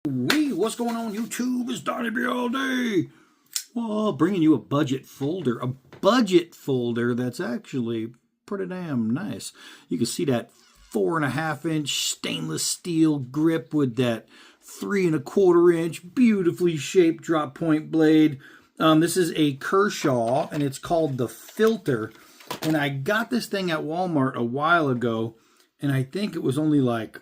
What's going on, YouTube? It's Donnie B all day. Well, bringing you a budget folder. A budget folder that's actually pretty damn nice. You can see that 4.5-inch stainless steel grip with that 3.25-inch beautifully shaped drop point blade. This is a Kershaw, and it's called the Filter. And I got this thing at Walmart a while ago, and I think it was only like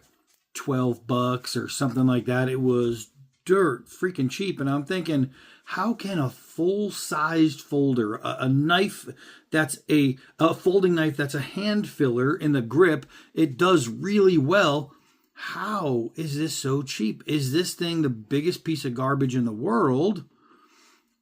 $12 or something like that. It was dirt freaking cheap, and I'm thinking, how can a full-sized folder, a knife that's a folding knife that's a hand filler in the grip, it does really well. How is this so cheap? Is this thing the biggest piece of garbage in the world,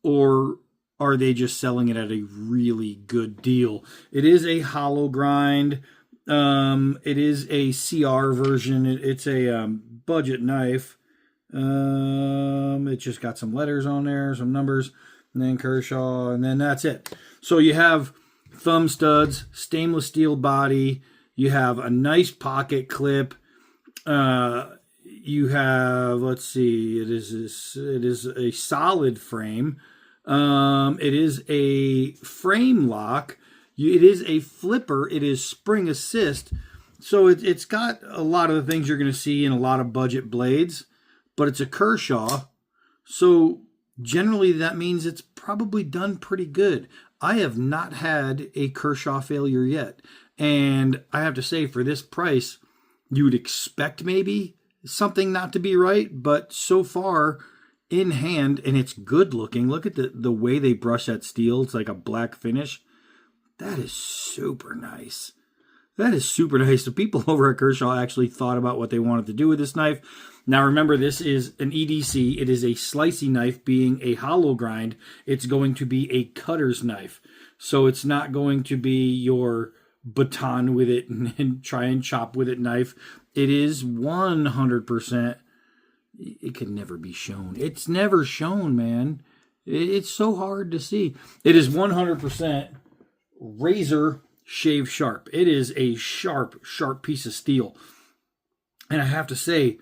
or are they just selling it at a really good deal? It is a hollow grind. It is a CR version. It's a budget knife. It just got some letters on there, some numbers, and then Kershaw, and then that's it. So you have thumb studs, stainless steel body. You have a nice pocket clip. You have, let's see, it is a solid frame. It is a frame lock. It is a flipper. It is spring assist. So it's got a lot of the things you're going to see in a lot of budget blades, but it's a Kershaw. So generally that means it's probably done pretty good. I have not had a Kershaw failure yet. And I have to say, for this price, you would expect maybe something not to be right, but so far in hand, and it's good looking. Look at the way they brush that steel. It's like a black finish. That is super nice. That is super nice. The people over at Kershaw actually thought about what they wanted to do with this knife. Now remember, this is an EDC. It is a slicey knife, being a hollow grind. It's going to be a cutter's knife. So it's not going to be your baton with it and try and chop with it knife. It is 100%. It can never be shown. It's never shown, man. It's so hard to see. It is 100% razor shave sharp. It is a sharp piece of steel. And I have to say,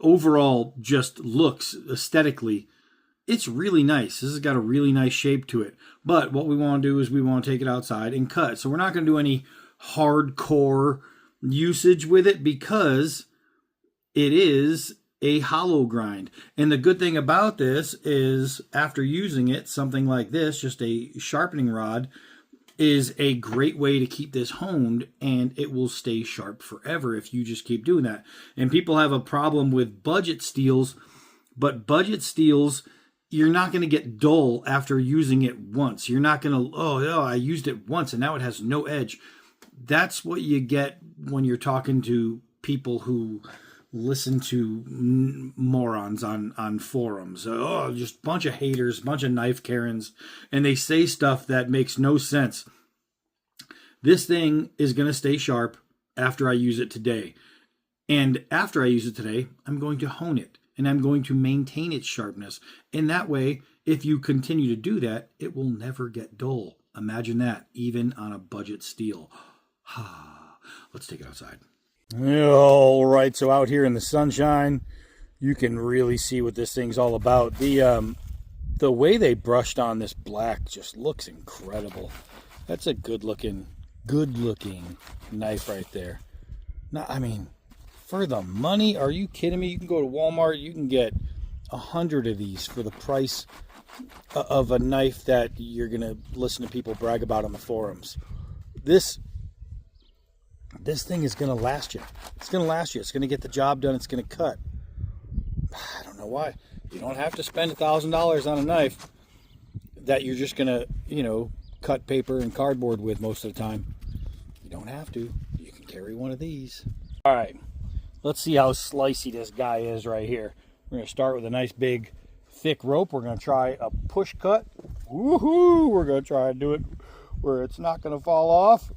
overall, just looks aesthetically, it's really nice. This has got a really nice shape to it. But what we want to do is we want to take it outside and cut. So we're not going to do any hardcore usage with it because it is a hollow grind. And the good thing about this is, after using it, something like this, just a sharpening rod, is a great way to keep this honed, and it will stay sharp forever if you just keep doing that. And people have a problem with budget steels, but budget steels, you're not going to get dull after using it once. You're not going to, oh, I used it once and now it has no edge. That's what you get when you're talking to people who listen to morons on forums. Oh, just a bunch of haters, a bunch of knife Karens, and they say stuff that makes no sense. This thing is going to stay sharp after I use it today. And after I use it today, I'm going to hone it, and I'm going to maintain its sharpness. And that way, if you continue to do that, it will never get dull. Imagine that, even on a budget steel. Let's take it outside. All right, so out here in the sunshine, you can really see what this thing's all about. The way they brushed on this black just looks incredible. That's a good looking knife right there. Now, I mean, for the money, are you kidding me? You can go to Walmart, you can get 100 of these for the price of a knife that you're gonna listen to people brag about on the forums. This thing is going to last you. It's going to last you. It's going to get the job done. It's going to cut. I don't know why. You don't have to spend $1,000 on a knife that you're just going to, cut paper and cardboard with most of the time. You don't have to. You can carry one of these. All right. Let's see how slicey this guy is right here. We're going to start with a nice big thick rope. We're going to try a push cut. Woohoo! We're going to try and do it where it's not going to fall off.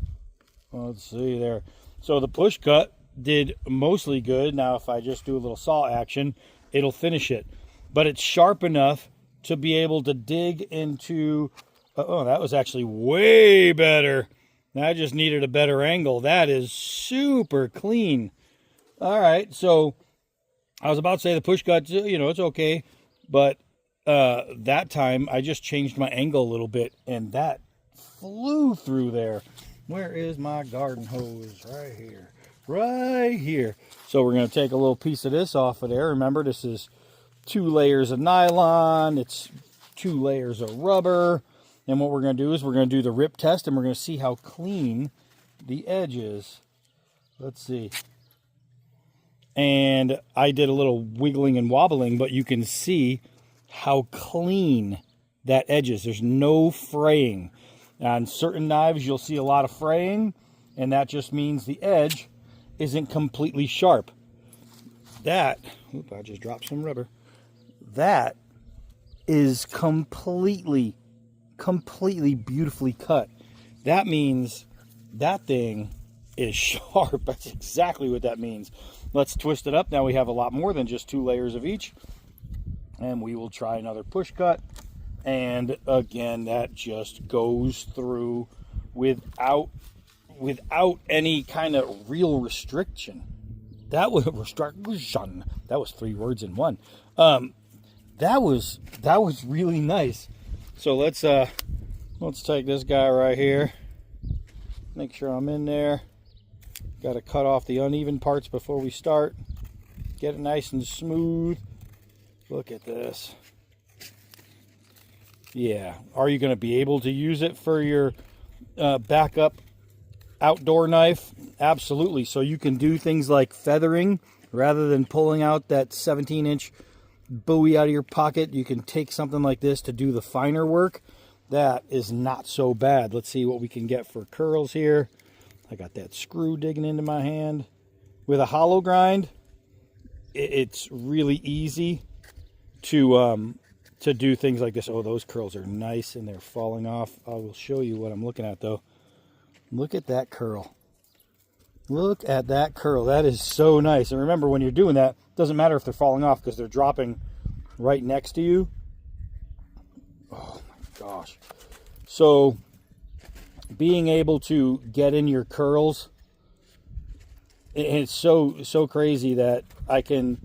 Let's see there. So the push cut did mostly good. Now if I just do a little saw action, it'll finish it. But it's sharp enough to be able to dig into... Oh, that was actually way better. I just needed a better angle. That is super clean. All right, so I was about to say the push cut, you know, it's okay, but that time I just changed my angle a little bit, and that flew through there. Where is my garden hose? Right here. Right here. So we're going to take a little piece of this off of there. Remember, this is 2 layers of nylon. It's 2 layers of rubber. And what we're going to do is we're going to do the rip test, and we're going to see how clean the edge is. Let's see. And I did a little wiggling and wobbling, but you can see how clean that edge is. There's no fraying. On certain knives, you'll see a lot of fraying, and that just means the edge isn't completely sharp. That, I just dropped some rubber. That is completely beautifully cut. That means that thing is sharp. That's exactly what that means. Let's twist it up. Now we have a lot more than just 2 layers of each. And we will try another push cut. And again, that just goes through without any kind of real restriction. That was restriction. That was 3 words in one. That was really nice. So let's take this guy right here. Make sure I'm in there. Got to cut off the uneven parts before we start. Get it nice and smooth. Look at this. Yeah. Are you going to be able to use it for your backup outdoor knife? Absolutely. So you can do things like feathering. Rather than pulling out that 17-inch buoy out of your pocket, you can take something like this to do the finer work. That is not so bad. Let's see what we can get for curls here. I got that screw digging into my hand. With a hollow grind, it's really easy to do things like this. Oh, those curls are nice and they're falling off. I will show you what I'm looking at though. Look at that curl. Look at that curl. That is so nice. And remember, when you're doing that, it doesn't matter if they're falling off because they're dropping right next to you. Oh my gosh. So being able to get in your curls, it's so crazy that I can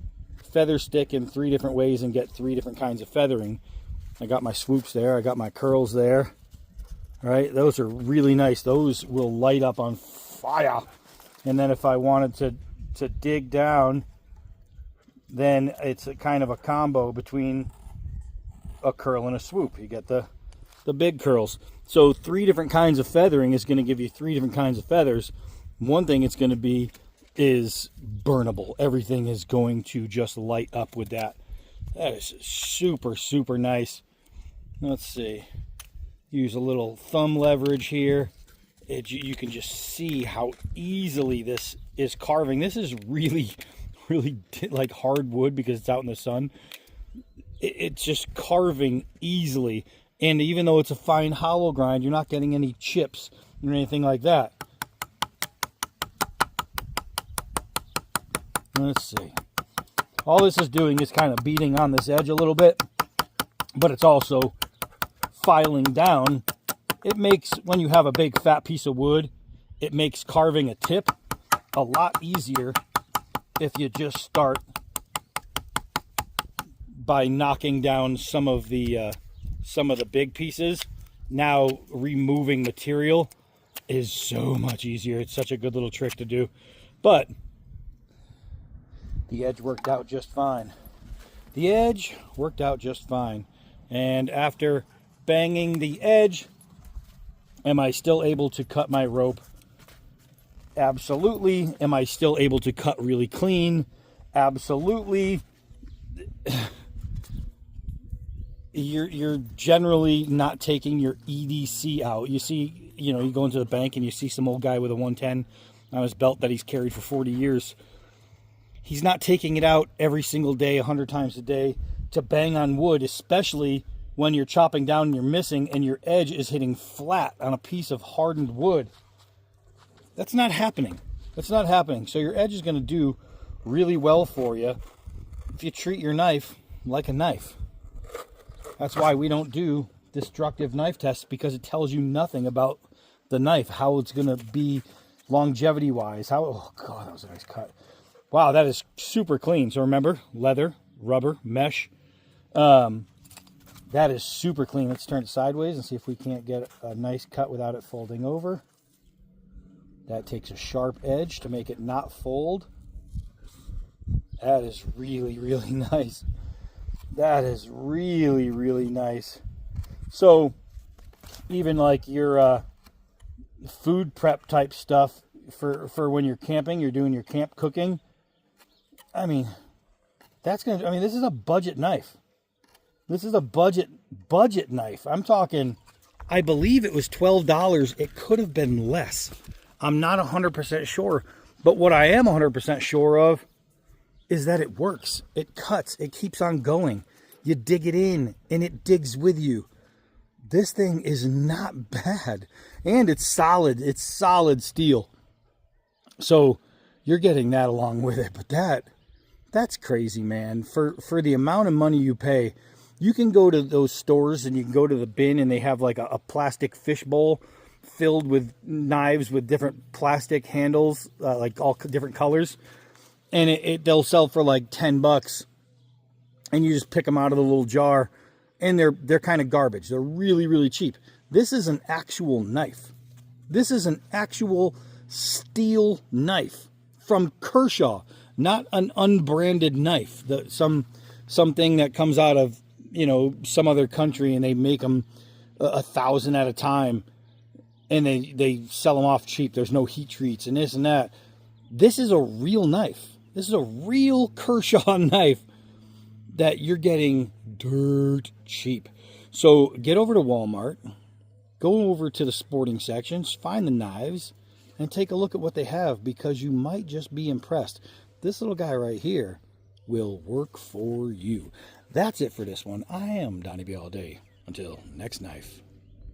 feather stick in 3 different ways and get 3 different kinds of feathering. I got my swoops there. I got my curls there. All right, those are really nice. Those will light up on fire. And then if I wanted to dig down, then it's a kind of a combo between a curl and a swoop. You get the big curls. So 3 different kinds of feathering is going to give you 3 different kinds of feathers. One thing it's going to be is burnable. Everything is going to just light up with that. That is super nice. Let's see. Use a little thumb leverage here. You can just see how easily this is carving. This is really like hardwood because it's out in the sun. It's just carving easily. And even though it's a fine hollow grind, you're not getting any chips or anything like that. Let's see. All this is doing is kind of beating on this edge a little bit, but it's also filing down. It makes, when you have a big fat piece of wood, it makes carving a tip a lot easier if you just start by knocking down some of the big pieces. Now removing material is so much easier. It's such a good little trick to do. But the edge worked out just fine. The edge worked out just fine. And after banging the edge, am I still able to cut my rope? Absolutely. Am I still able to cut really clean? Absolutely. You're generally not taking your EDC out. You see, you go into the bank and you see some old guy with a 110 on his belt that he's carried for 40 years. He's not taking it out every single day, 100 times a day to bang on wood, especially when you're chopping down and you're missing and your edge is hitting flat on a piece of hardened wood. That's not happening. That's not happening. So your edge is going to do really well for you if you treat your knife like a knife. That's why we don't do destructive knife tests, because it tells you nothing about the knife, how it's going to be longevity-wise. Oh, God, that was a nice cut. Wow, that is super clean. So remember, leather, rubber, mesh. That is super clean. Let's turn it sideways and see if we can't get a nice cut without it folding over. That takes a sharp edge to make it not fold. That is really, really nice. That is really, really nice. So even like your food prep type stuff for when you're camping, you're doing your camp cooking. I mean, this is a budget knife. This is a budget knife. I'm talking, I believe it was $12. It could have been less. I'm not 100% sure. But what I am 100% sure of is that it works. It cuts. It keeps on going. You dig it in, and it digs with you. This thing is not bad. And it's solid. It's solid steel. So you're getting that along with it. But that's crazy, man. For the amount of money you pay, you can go to those stores and you can go to the bin and they have like a plastic fish bowl filled with knives with different plastic handles, like all different colors. And they'll sell for like $10. And you just pick them out of the little jar. And they're kind of garbage. They're really, really cheap. This is an actual knife. This is an actual steel knife from Kershaw, not an unbranded knife. Something that comes out of, some other country and they make them 1,000 at a time and they sell them off cheap. There's no heat treats and this and that. This is a real knife. This is a real Kershaw knife that you're getting dirt cheap. So get over to Walmart, go over to the sporting sections, find the knives, and take a look at what they have, because you might just be impressed. This little guy right here will work for you. That's it for this one. I am Donnie B all day. Until next knife.